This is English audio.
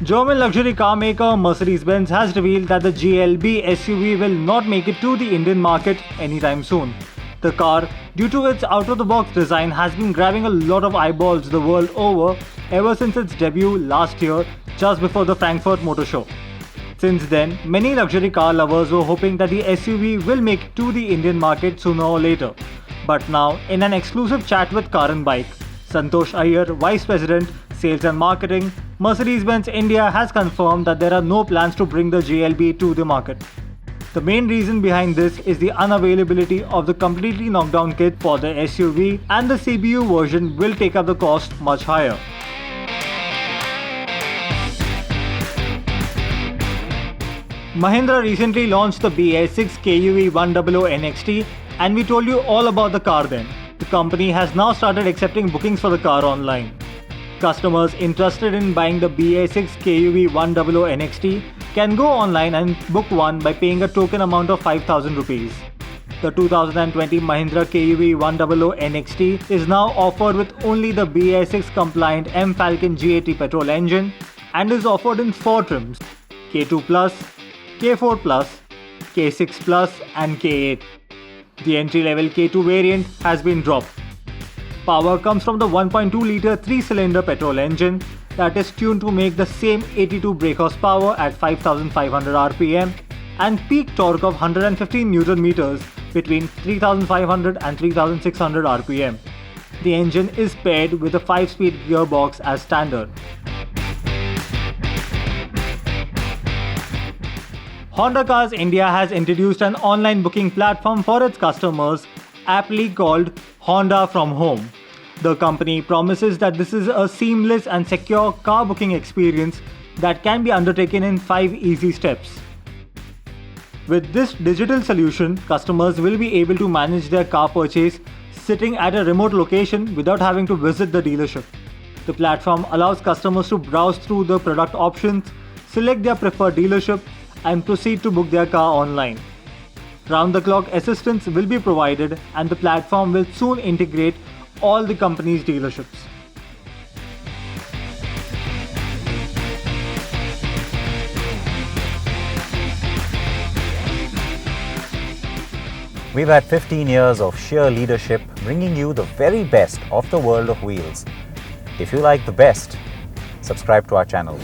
German luxury car maker Mercedes-Benz has revealed that the GLB SUV will not make it to the Indian market anytime soon. The car, due to its out-of-the-box design, has been grabbing a lot of eyeballs the world over ever since its debut last year, just before the Frankfurt Motor Show. Since then, many luxury car lovers were hoping that the SUV will make it to the Indian market sooner or later. But now, in an exclusive chat with Car and Bike, Santosh Iyer, Vice President, Sales and Marketing, Mercedes-Benz India has confirmed that there are no plans to bring the GLB to the market. The main reason behind this is the unavailability of the completely knockdown kit for the SUV, and the CBU version will take up the cost much higher. Mahindra recently launched the BS6 KUV 100 NXT, and we told you all about the car then. The company has now started accepting bookings for the car online. Customers interested in buying the BS6 KUV 100 NXT can go online and book one by paying a token amount of 5,000 rupees. The 2020 Mahindra KUV 100 NXT is now offered with only the BS6 compliant M Falcon G80 petrol engine and is offered in 4 trims: K2 Plus, K4 Plus, K6 Plus and K8. The entry-level K2 variant has been dropped. Power comes from the 1.2-litre 3-cylinder petrol engine that is tuned to make the same 82 brake horsepower at 5,500 rpm and peak torque of 115 Nm between 3,500 and 3,600 rpm. The engine is paired with a 5-speed gearbox as standard. Honda Cars India has introduced an online booking platform for its customers, aptly called Honda from Home. The company promises that this is a seamless and secure car booking experience that can be undertaken in 5 easy steps. With this digital solution, customers will be able to manage their car purchase sitting at a remote location without having to visit the dealership. The platform allows customers to browse through the product options, select their preferred dealership, and proceed to book their car online. Round-the-clock assistance will be provided, and the platform will soon integrate all the company's dealerships. We've had 15 years of sheer leadership, bringing you the very best of the world of wheels. If you like the best, subscribe to our channel.